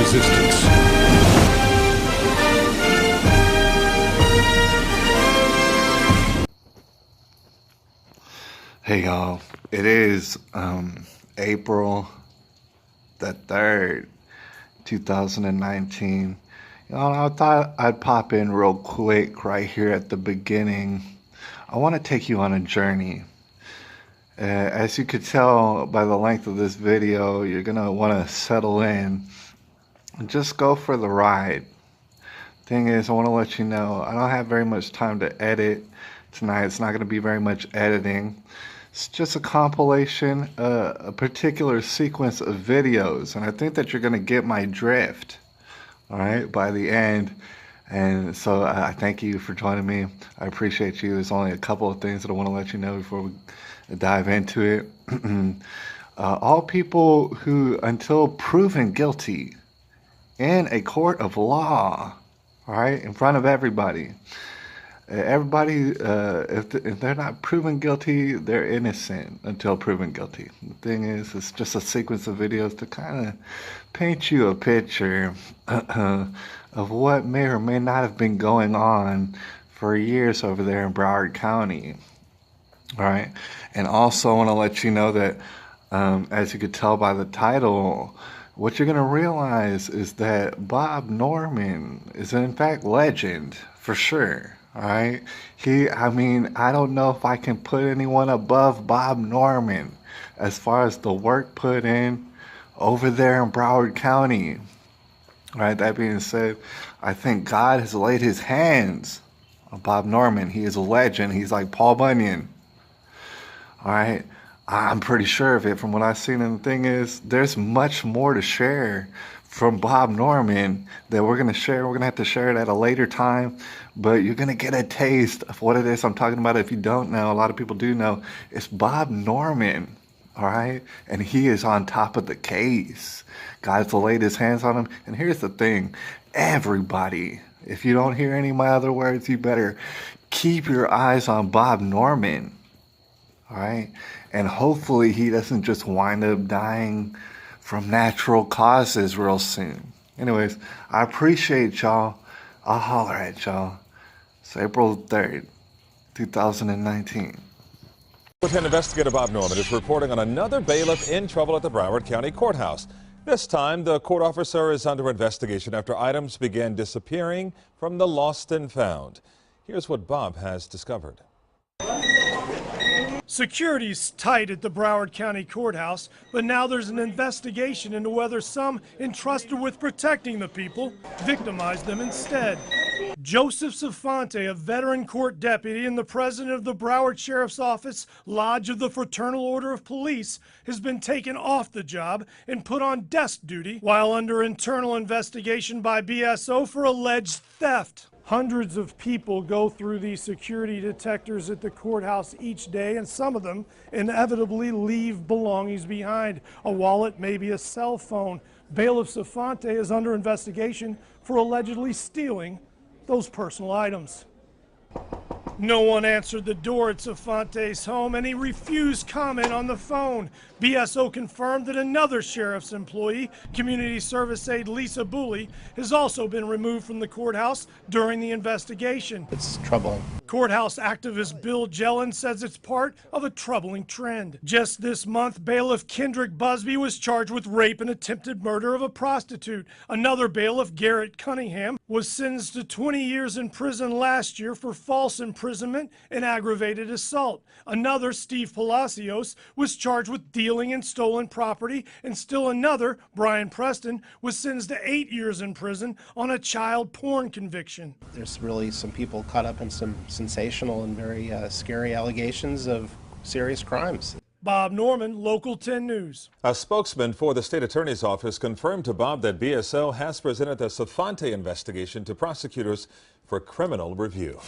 resistance. Hey y'all, it is April the 3rd, 2019. I thought I'd pop in real quick right here at the beginning. I want to take you on a journey. As you could tell by the length of this video, you're going to want to settle in and just go for the ride. Thing is, I want to let you know, I don't have very much time to edit tonight. It's not going to be very much editing. It's just a compilation, a particular sequence of videos, and I think that you're going to get my drift, all right, by the end. And so I thank you for joining me. I appreciate you. There's only a couple of things that I want to let you know before we dive into it. All people who, until proven guilty in a court of law, all right, in front of everybody, if they're not proven guilty, they're innocent until proven guilty. The thing is, it's just a sequence of videos to kind of paint you a picture of what may or may not have been going on for years over there in Broward County. All right, and also I want to let you know that, as you could tell by the title, what you're going to realize is that Bob Norman is in fact legend for sure. All right, I don't know if I can put anyone above Bob Norman as far as the work put in over there in Broward County. All right, that being said, I think God has laid his hands on Bob Norman. He is a legend. He's like Paul Bunyan. All right, I'm pretty sure of it from what I've seen. And the thing is, there's much more to share from Bob Norman that we're going to share. We're going to have to share it at a later time, but you're going to get a taste of what it is I'm talking about. If you don't know, a lot of people do know, it's Bob Norman, all right? And he is on top of the case. God's laid his hands on him. And here's the thing, everybody, if you don't hear any of my other words, you better keep your eyes on Bob Norman, all right? And hopefully he doesn't just wind up dying from natural causes real soon. Anyways, I appreciate y'all. I'll holler at y'all. It's April 3rd, 2019. Lieutenant Investigator Bob Norman is reporting on another bailiff in trouble at the Broward County Courthouse. This time, the court officer is under investigation after items began disappearing from the lost and found. Here's what Bob has discovered. Security's tight at the Broward County Courthouse, but now there's an investigation into whether some entrusted with protecting the people victimized them instead. Joseph Safante, a veteran court deputy and the president of the Broward Sheriff's Office Lodge of the Fraternal Order of Police, has been taken off the job and put on desk duty while under internal investigation by BSO for alleged theft. Hundreds of people go through these security detectors at the courthouse each day, and some of them inevitably leave belongings behind. A wallet, maybe a cell phone. Bailiff Safante is under investigation for allegedly stealing those personal items. No one answered the door at Safante's home, and he refused comment on the phone. BSO confirmed that another sheriff's employee, community service aide Lisa Booley, has also been removed from the courthouse during the investigation. It's troubling. Courthouse activist Bill Jellin says it's part of a troubling trend. Just this month, bailiff Kendrick Busby was charged with rape and attempted murder of a prostitute. Another bailiff, Garrett Cunningham, was sentenced to 20 years in prison last year for false imprisonment and aggravated assault. Another, Steve Palacios, was charged with dealing in stolen property, and still another, Brian Preston, was sentenced to 8 years in prison on a child porn conviction. There's really some people caught up in some sensational and very scary allegations of serious crimes. Bob Norman, Local 10 News. A spokesman for the state attorney's office confirmed to Bob that BSO has presented the Safante investigation to prosecutors for criminal review.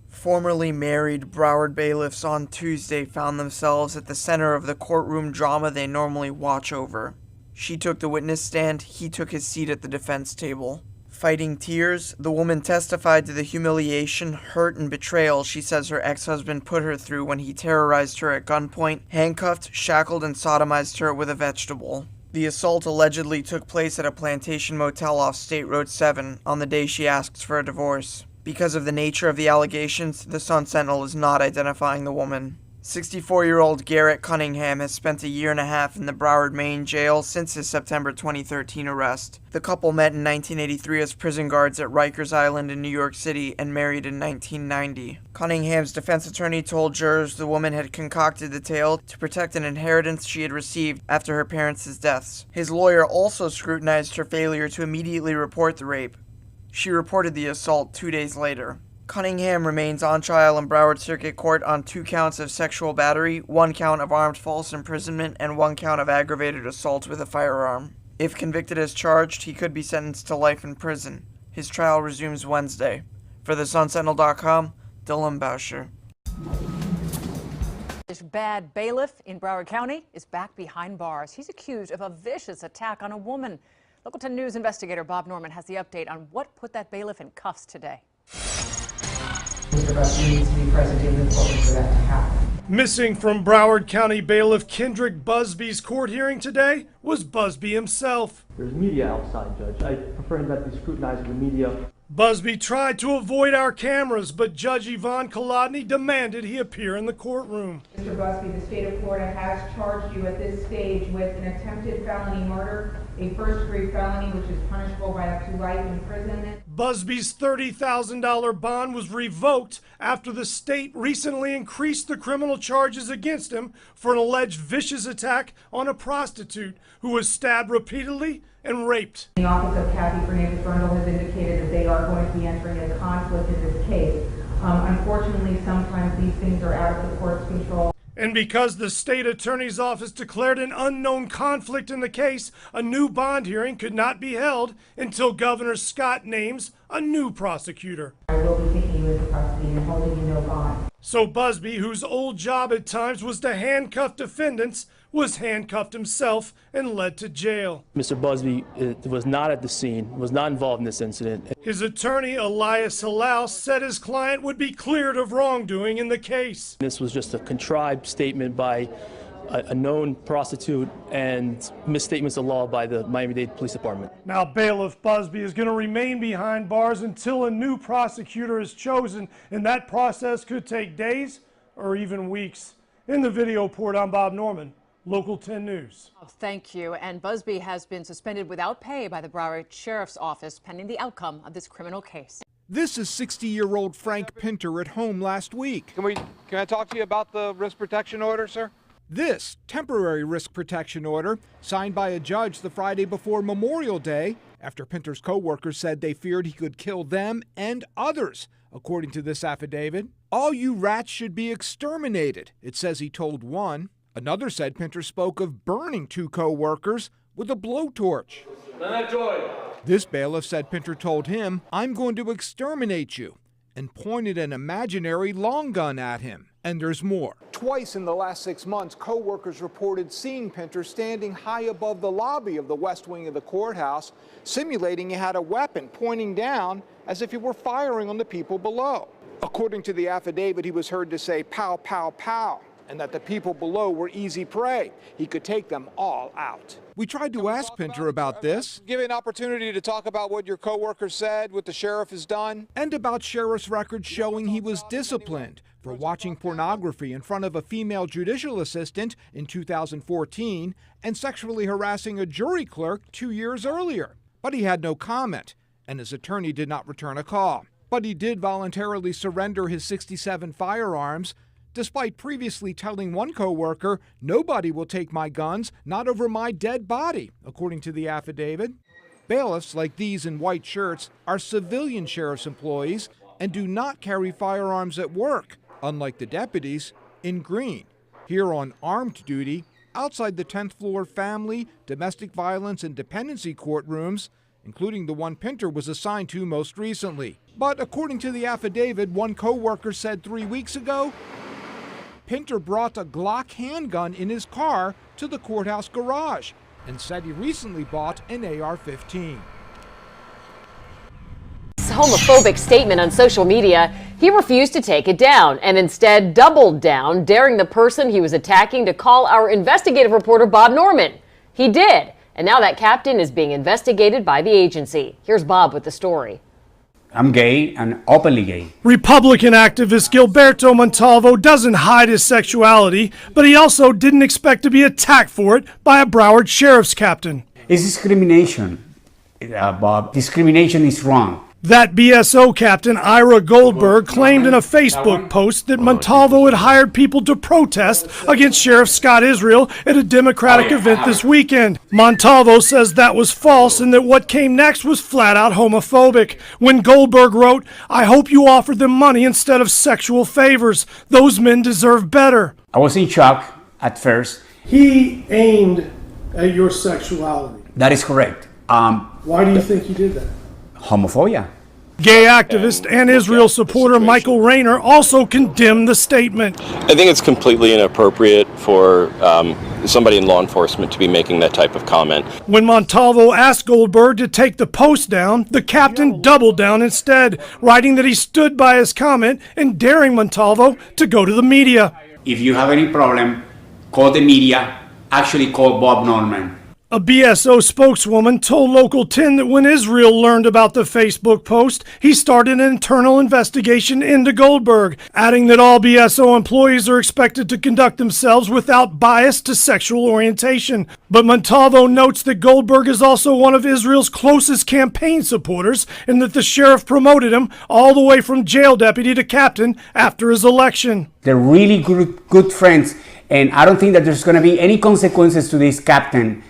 Formerly married Broward bailiffs on Tuesday found themselves at the center of the courtroom drama they normally watch over. She took the witness stand, he took his seat at the defense table. Fighting tears, the woman testified to the humiliation, hurt, and betrayal she says her ex-husband put her through when he terrorized her at gunpoint, handcuffed, shackled, and sodomized her with a vegetable. The assault allegedly took place at a plantation motel off State Road 7 on the day she asks for a divorce. Because of the nature of the allegations, the Sun-Sentinel is not identifying the woman. 64-year-old Garrett Cunningham has spent a year and a half in the Broward, Maine jail since his September 2013 arrest. The couple met in 1983 as prison guards at Rikers Island in New York City and married in 1990. Cunningham's defense attorney told jurors the woman had concocted the tale to protect an inheritance she had received after her parents' deaths. His lawyer also scrutinized her failure to immediately report the rape. She reported the assault 2 days later. Cunningham remains on trial in Broward Circuit Court on 2 counts of sexual battery, 1 count of armed false imprisonment, and 1 count of aggravated assault with a firearm. If convicted as charged, he could be sentenced to life in prison. His trial resumes Wednesday. For thesunsentinel.com, Dylan Boucher. This bad bailiff in Broward County is back behind bars. He's accused of a vicious attack on a woman. Local 10 News investigator Bob Norman has the update on what put that bailiff in cuffs today. Mr. Busby needs to be present in the courtroom for that to happen. Missing from Broward County Bailiff Kendrick Busby's court hearing today was Busby himself. There's media outside, Judge. I prefer him not to be scrutinizing the media. Busby tried to avoid our cameras, but Judge Yvonne Kolodny demanded he appear in the courtroom. Mr. Busby, the state of Florida has charged you at this stage with an attempted felony murder, a first-degree felony which is punishable by up to life imprisonment. Busby's $30,000 bond was revoked after the state recently increased the criminal charges against him for an alleged vicious attack on a prostitute who was stabbed repeatedly and raped. The office of Kathy Fernandez-Brundle has indicated that they are going to be entering a conflict in this case. Unfortunately, sometimes these things are out of the court's control. And because the state attorney's office declared an unknown conflict in the case, a new bond hearing could not be held until Governor Scott names a new prosecutor. I will be taking you into custody and holding you no bond. So Busby, whose old job at times was to handcuff defendants, was handcuffed himself and led to jail. Mr. Busby was not at the scene, was not involved in this incident. His attorney, Elias Halal, said his client would be cleared of wrongdoing in the case. This was just a contrived statement by a known prostitute and misstatements of law by the Miami-Dade Police Department. Now, Bailiff Busby is going to remain behind bars until a new prosecutor is chosen, and that process could take days or even weeks. In the video report, I'm Bob Norman, Local 10 News. Oh, thank you. And Busby has been suspended without pay by the Broward Sheriff's Office pending the outcome of this criminal case. This is 60-year-old Frank Pinter at home last week. Can I talk to you about the risk protection order, sir? This temporary risk protection order, signed by a judge the Friday before Memorial Day, after Pinter's co-workers said they feared he could kill them and others. According to this affidavit, all you rats should be exterminated, it says he told one. Another said Pinter spoke of burning 2 co-workers with a blowtorch. This bailiff said Pinter told him, "I'm going to exterminate you," and pointed an imaginary long gun at him. And there's more. Twice in the last 6 months, co-workers reported seeing Pinter standing high above the lobby of the west wing of the courthouse, simulating he had a weapon pointing down as if he were firing on the people below. According to the affidavit, he was heard to say, "Pow, pow, pow," and that the people below were easy prey. He could take them all out. We tried to ask Pinter about this. Give you an opportunity to talk about what your coworker said, what the sheriff has done. And about sheriff's records showing he was disciplined for watching pornography in front of a female judicial assistant in 2014 and sexually harassing a jury clerk 2 years earlier. But he had no comment, and his attorney did not return a call. But he did voluntarily surrender his 67 firearms, despite previously telling one co-worker, "Nobody will take my guns, not over my dead body," according to the affidavit. Bailiffs like these in white shirts are civilian sheriff's employees and do not carry firearms at work, unlike the deputies in green, here on armed duty outside the 10th floor family, domestic violence, and dependency courtrooms, including the one Pinter was assigned to most recently. But according to the affidavit, one co-worker said 3 weeks ago, Pinter brought a Glock handgun in his car to the courthouse garage and said he recently bought an AR-15. His homophobic statement on social media, he refused to take it down and instead doubled down, daring the person he was attacking to call our investigative reporter Bob Norman. He did, And now that captain is being investigated by the agency. Here's Bob with the story. I'm gay and openly gay. Republican activist Gilberto Montalvo doesn't hide his sexuality, but he also didn't expect to be attacked for it by a Broward sheriff's captain. It's discrimination, Bob. Discrimination is wrong. That BSO captain, Ira Goldberg, claimed in a Facebook post that Montalvo had hired people to protest against Sheriff Scott Israel at a Democratic event this weekend. Montalvo says that was false and that what came next was flat out homophobic. When Goldberg wrote, "I hope you offered them money instead of sexual favors. Those men deserve better." I was in shock at first. He aimed at your sexuality. That is correct. Why do you think he did that? Homophobia. Gay activist and Israel supporter Michael Rayner also condemned the statement. I think it's completely inappropriate for somebody in law enforcement to be making that type of comment. When Montalvo asked Goldberg to take the post down, the captain doubled down instead, writing that he stood by his comment and daring Montalvo to go to the media. If you have any problem, call the media. Actually, call Bob Norman. A BSO spokeswoman told Local 10 that when Israel learned about the Facebook post, he started an internal investigation into Goldberg, adding that all BSO employees are expected to conduct themselves without bias to sexual orientation. But Montalvo notes that Goldberg is also one of Israel's closest campaign supporters and that the sheriff promoted him all the way from jail deputy to captain after his election. They're really good friends, and I don't think that there's going to be any consequences to this captain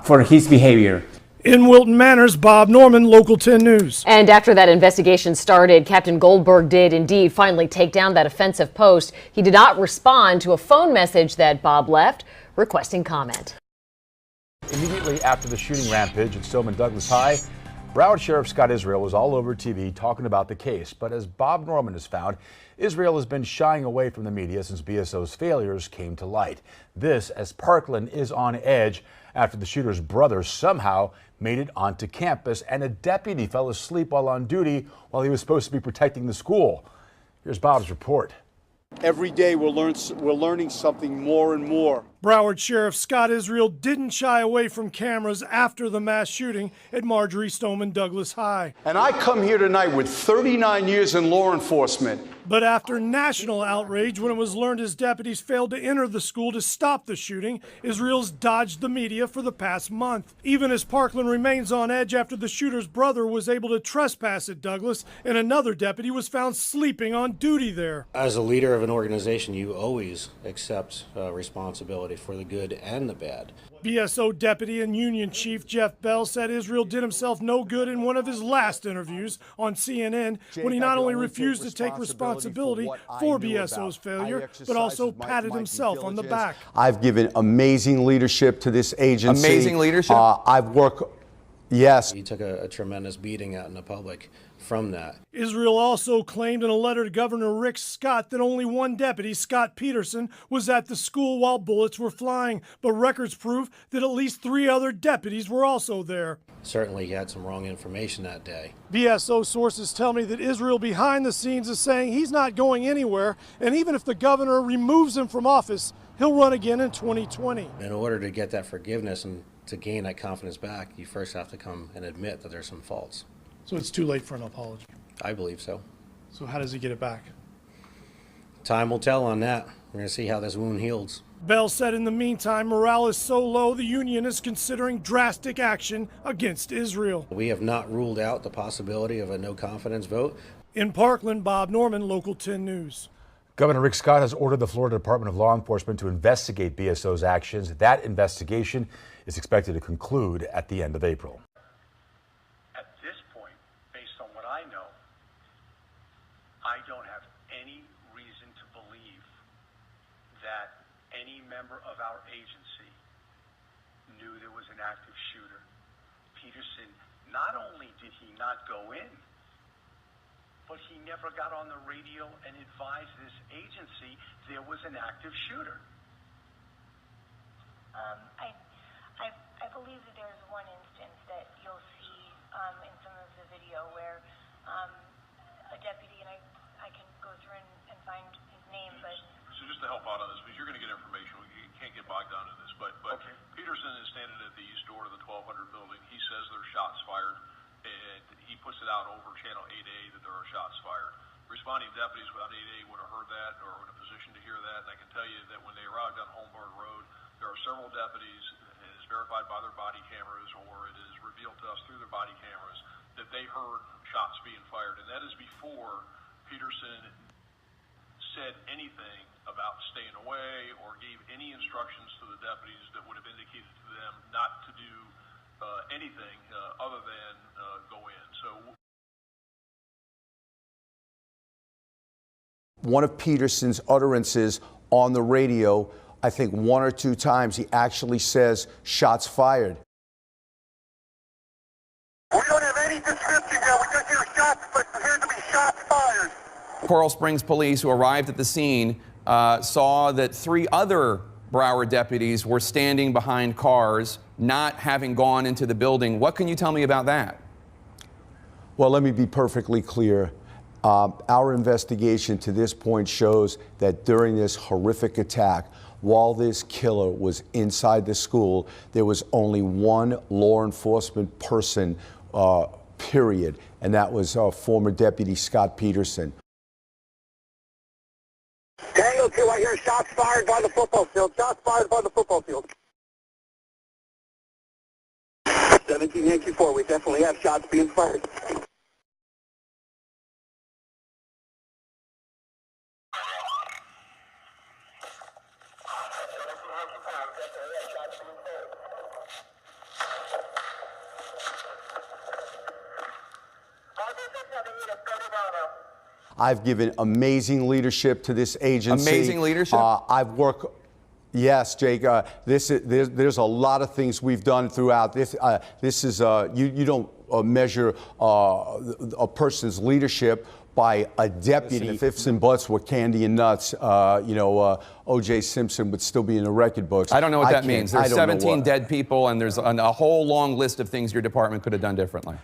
for his behavior. In Wilton Manors, Bob Norman, Local 10 News. And after that investigation started, Captain Goldberg did indeed finally take down that offensive post. He did not respond to a phone message that Bob left requesting comment. Immediately after the shooting rampage at Stillman Douglas High, Broward Sheriff Scott Israel was all over TV talking about the case. But as Bob Norman has found, Israel has been shying away from the media since BSO's failures came to light. This as Parkland is on edge after the shooter's brother somehow made it onto campus and a deputy fell asleep while on duty while he was supposed to be protecting the school. Here's Bob's report. Every day we're learning something more and more. Broward Sheriff Scott Israel didn't shy away from cameras after the mass shooting at Marjorie Stoneman Douglas High. And I come here tonight with 39 years in law enforcement. But after national outrage when it was learned his deputies failed to enter the school to stop the shooting, Israel's dodged the media for the past month. Even as Parkland remains on edge after the shooter's brother was able to trespass at Douglas and another deputy was found sleeping on duty there. As a leader of an organization, you always accept responsibility for the good and the bad. BSO deputy and union chief Jeff Bell said Israel did himself no good in one of his last interviews on CNN when he not only refused to take responsibility for BSO's failure, but also patted himself on the back. I've given amazing leadership to this agency. Amazing leadership? I've worked, yes. He took a tremendous beating out in the public from that. Israel also claimed in a letter to Governor Rick Scott that only one deputy, Scott Peterson, was at the school while bullets were flying, but records prove that at least 3 other deputies were also there. Certainly he had some wrong information that day. BSO sources tell me that Israel behind the scenes is saying he's not going anywhere, and even if the governor removes him from office, he'll run again in 2020. In order to get that forgiveness and to gain that confidence back, you first have to come and admit that there's some faults. So it's too late for an apology? I believe so. So how does he get it back? Time will tell on that. We're going to see how this wound heals. Bell said in the meantime, morale is so low the union is considering drastic action against Israel. We have not ruled out the possibility of a no confidence vote. In Parkland, Bob Norman, Local 10 News. Governor Rick Scott has ordered the Florida Department of Law Enforcement to investigate BSO's actions. That investigation is expected to conclude at the end of April. I don't have any reason to believe that any member of our agency knew there was an active shooter. Peterson, not only did he not go in, but he never got on the radio and advised this agency there was an active shooter. I believe that there's one instance that you'll see in some of the video where a deputy, and I can go through and find his name, but... So just to help out on this, because you're going to get information, you can't get bogged down in this, but okay. Peterson is standing at the east door of responding deputies without 8A would have heard that or in a position to hear that. And I can tell you that when they arrived on Holmberg Road, there are several deputies, and it is verified by their body cameras or it is revealed to us through their body cameras, that they heard shots being fired. And that is before Peterson said anything about staying away or gave any instructions to the deputies that would have indicated to them not to do anything other than go in. So. One of Peterson's utterances on the radio, I think 1 or 2 times, he actually says, "Shots fired." We don't have any description yet. We just hear shots, but appears to be shots fired. Coral Springs police who arrived at the scene saw that 3 other Broward deputies were standing behind cars, not having gone into the building. What can you tell me about that? Well, let me be perfectly clear. Our investigation to this point shows that during this horrific attack, while this killer was inside the school, there was only one law enforcement person, period, and that was former Deputy Scott Peterson. Tango 2, I hear shots fired by the football field. Shots fired by the football field. 17 Yankee 4, we definitely have shots being fired. I've given amazing leadership to this agency. Amazing leadership? I've worked. Yes, Jake. There's a lot of things we've done throughout this. This is you don't measure a person's leadership by a deputy. Listen, if ifs and buts were candy and nuts, O.J. Simpson would still be in the record books. I don't know what that means. There's 17 dead people, and there's a whole long list of things your department could have done differently.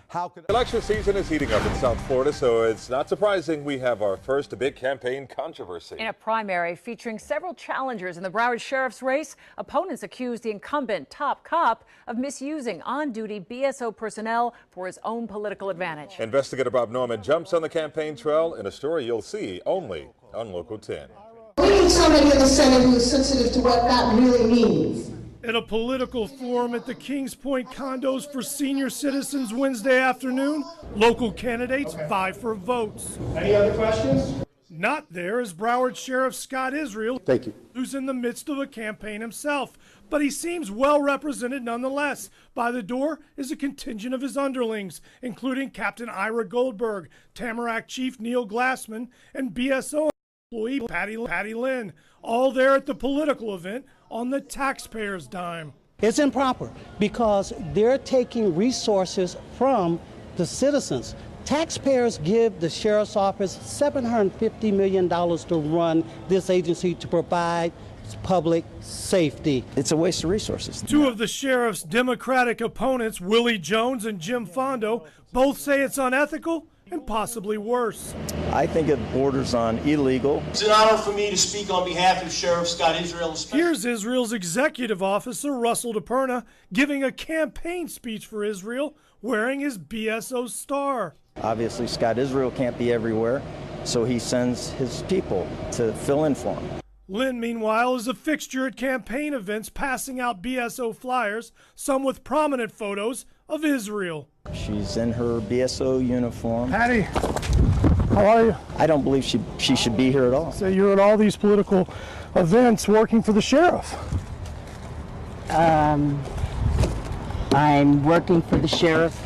Election season is heating up in South Florida, so it's not surprising we have our first big campaign controversy. In a primary featuring several challengers in the Broward Sheriff's race, opponents accused the incumbent top cop of misusing on-duty BSO personnel for his own political advantage. Investigator Bob Norman jumps on the campaign trail in a story you'll see only on Local 10. We need somebody in the Senate who is sensitive to what that really means. At a political forum at the Kings Point condos for senior citizens Wednesday afternoon, local candidates vie for votes. Any other questions? Not there is Broward Sheriff Scott Israel, thank you, who's in the midst of a campaign himself. But he seems well represented nonetheless. By the door is a contingent of his underlings, including Captain Ira Goldberg, Tamarack Chief Neil Glassman, and BSO employee Patty Lynn, all there at the political event on the taxpayers' dime. It's improper because they're taking resources from the citizens. Taxpayers give the sheriff's office $750 million to run this agency to provide public safety. It's a waste of resources. 2 of the sheriff's Democratic opponents, Willie Jones and Jim Fondo, both say it's unethical and possibly worse. I think it borders on illegal. It's an honor for me to speak on behalf of Sheriff Scott Israel. Here's Israel's executive officer, Russell DePerna, giving a campaign speech for Israel, wearing his BSO star. Obviously, Scott Israel can't be everywhere, so he sends his people to fill in for him. Lynn, meanwhile, is a fixture at campaign events, passing out BSO flyers, some with prominent photos of Israel. She's in her BSO uniform. Patty, how are you? I don't believe she should be here at all. So you're at all these political events working for the sheriff? I'm working for the sheriff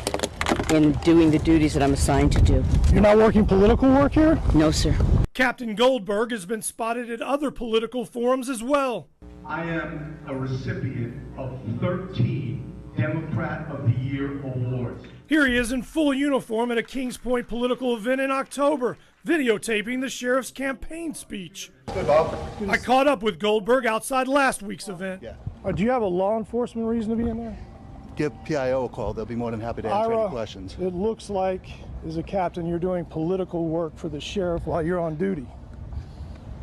and doing the duties that I'm assigned to do. You're not working political work here? No, sir. Captain Goldberg has been spotted at other political forums as well. I am a recipient of 13 Democrat of the Year awards. Here he is in full uniform at a Kings Point political event in October, videotaping the sheriff's campaign speech. Good, Bob. I caught up with Goldberg outside last week's event. Yeah. Do you have a law enforcement reason to be in there? Give PIO a call. They'll be more than happy to answer any questions. It looks like, as a captain, you're doing political work for the sheriff while you're on duty.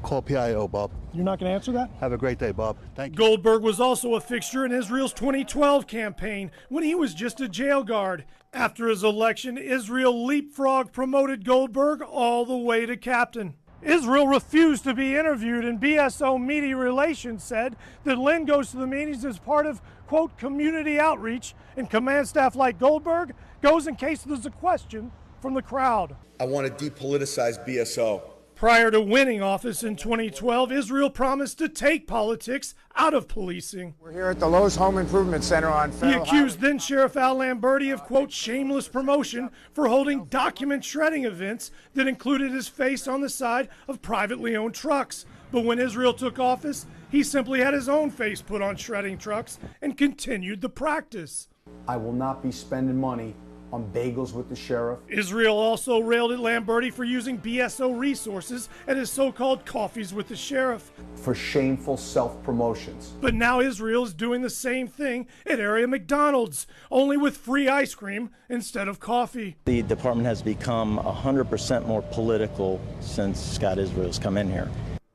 Call PIO, Bob. You're not going to answer that? Have a great day, Bob. Thank you. Goldberg was also a fixture in Israel's 2012 campaign when he was just a jail guard. After his election, Israel leapfrog promoted Goldberg all the way to captain. Israel refused to be interviewed, and BSO Media Relations said that Lynn goes to the meetings as part of, quote, community outreach, and command staff like Goldberg goes in case there's a question from the crowd. I want to depoliticize BSO. Prior to winning office in 2012, Israel promised to take politics out of policing. We're here at the Lowe's Home Improvement Center on Federal He accused then Sheriff Al Lamberti of, quote, shameless promotion for holding document shredding events that included his face on the side of privately owned trucks. But when Israel took office, he simply had his own face put on shredding trucks and continued the practice. I will not be spending money on bagels with the sheriff. Israel also railed at Lamberti for using BSO resources at his so-called coffees with the sheriff. For shameful self-promotions. But now Israel is doing the same thing at area McDonald's, only with free ice cream instead of coffee. The department has become 100% more political since Scott Israel's come in here.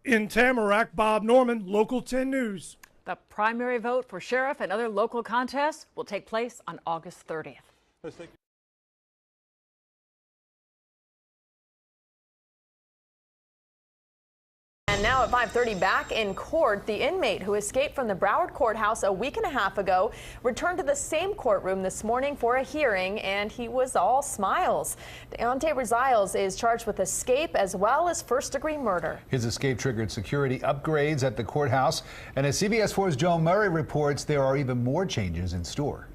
In Tamarack, Bob Norman, Local 10 News. The primary vote for sheriff and other local contests will take place on August 30th. And now at 5:30, back in court, the inmate who escaped from the Broward courthouse a week and a half ago returned to the same courtroom this morning for a hearing, and he was all smiles. Deontay Rosales is charged with escape as well as first-degree murder. His escape triggered security upgrades at the courthouse, and as CBS 4's Joan Murray reports, there are even more changes in store.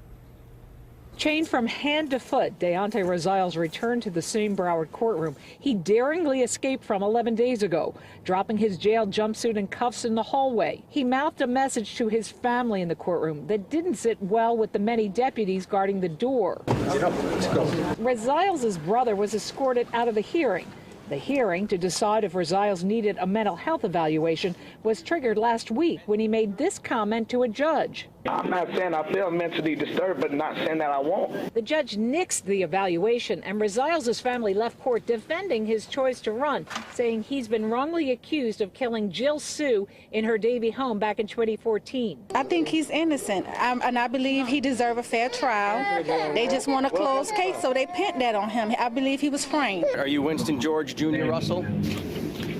Chained from hand to foot, Deontay Rosales returned to the same Broward courtroom he daringly escaped from 11 days ago, dropping his jail jumpsuit and cuffs in the hallway. He mouthed a message to his family in the courtroom that didn't sit well with the many deputies guarding the door. Get up, let's go. Rosales' brother was escorted out of the hearing. The hearing to decide if Rosales needed a mental health evaluation was triggered last week when he made this comment to a judge. I'm not saying I feel mentally disturbed, but not saying that I won't. The judge nixed the evaluation, and Rosales' family left court defending his choice to run, saying he's been wrongly accused of killing Jill Sue in her Davie home back in 2014. I think he's innocent, and I believe he deserves a fair trial. They just want a closed case, so they pinned that on him. I believe he was framed. Are you Winston George Jr. Russell?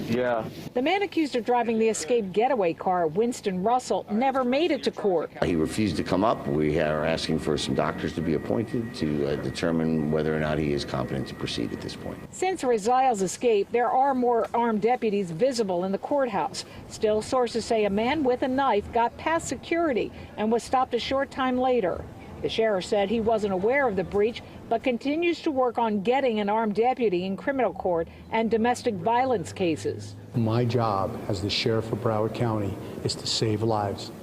Yeah. The man accused of driving the escaped getaway car, Winston Russell, never made it to court. He refused to come up. We are asking for some doctors to be appointed to determine whether or not he is competent to proceed at this point. Since Rosales' escape, there are more armed deputies visible in the courthouse. Still, sources say a man with a knife got past security and was stopped a short time later. The sheriff said he wasn't aware of the breach, but continues to work on getting an armed deputy in criminal court and domestic violence cases. My job as the sheriff of Broward County is to save lives.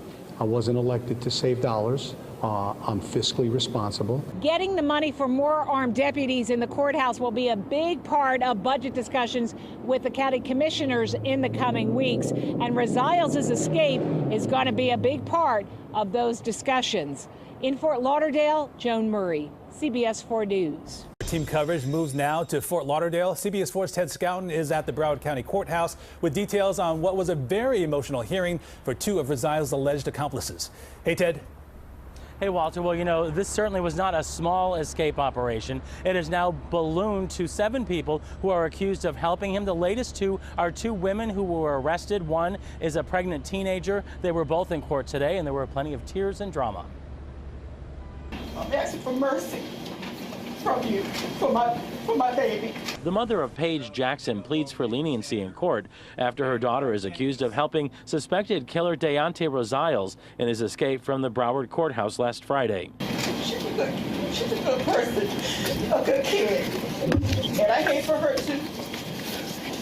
I wasn't elected to save dollars. I'm fiscally responsible. Getting the money for more armed deputies in the courthouse will be a big part of budget discussions with the county commissioners in the coming weeks. And Rosales' escape is going to be a big part of those discussions. In Fort Lauderdale, Joan Murray, CBS 4 News. Team coverage moves now to Fort Lauderdale. CBS 4's Ted Scouten is at the Broward County Courthouse with details on what was a very emotional hearing for two of Rosales' alleged accomplices. Hey, Ted. Hey, Walter. Well, you know, this certainly was not a small escape operation. It has now ballooned to 7 people who are accused of helping him. The latest 2 are 2 women who were arrested. One is a pregnant teenager. They were both in court today, and there were plenty of tears and drama. I'm asking for mercy from you for my baby. The mother of Paige Jackson pleads for leniency in court after her daughter is accused of helping suspected killer Deontay Rosales in his escape from the Broward courthouse last Friday. She's a good person, a good kid, and I hate for her to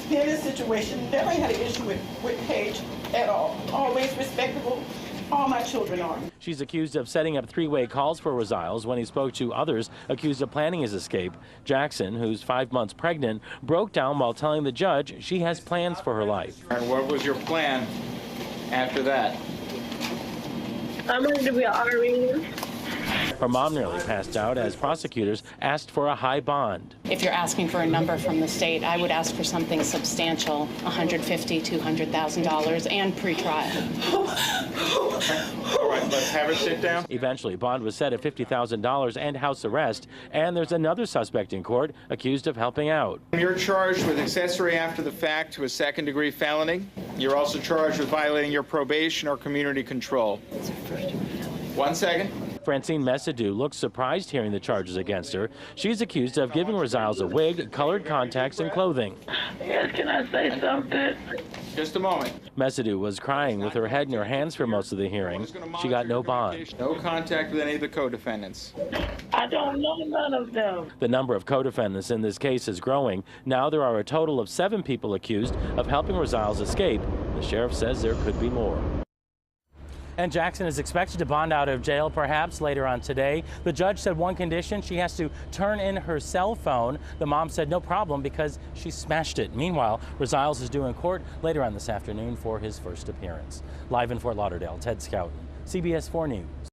be in this situation. Never had an issue with Paige at all. Always respectable. All my children are. She's accused of setting up 3-way calls for Rosales when he spoke to others accused of planning his escape. Jackson, who's 5 months pregnant, broke down while telling the judge she has plans for her life. And what was your plan after that? I'm going to be an RE. Her mom nearly passed out as prosecutors asked for a high bond. If you're asking for a number from the state, I would ask for something substantial, $150,000, $200,000, and pretrial. All right, let's have her sit down. Eventually, bond was set at $50,000 and house arrest, and there's another suspect in court accused of helping out. You're charged with accessory after the fact to a second-degree felony. You're also charged with violating your probation or community control. 1 second. Francine Messidou looks surprised hearing the charges against her. She's accused of giving Rosales a wig, colored contacts, and clothing. Yes, can I say something? Just a moment. Messidou was crying with her head in her hands for most of the hearing. She got no bond. No contact with any of the co-defendants. I don't know none of them. The number of co-defendants in this case is growing. Now there are a total of 7 people accused of helping Rosales escape. The sheriff says there could be more. And Jackson is expected to bond out of jail perhaps later on today. The judge said one condition, she has to turn in her cell phone. The mom said no problem because she smashed it. Meanwhile, Rosales is due in court later on this afternoon for his first appearance. Live in Fort Lauderdale, Ted Scouten, CBS 4 News.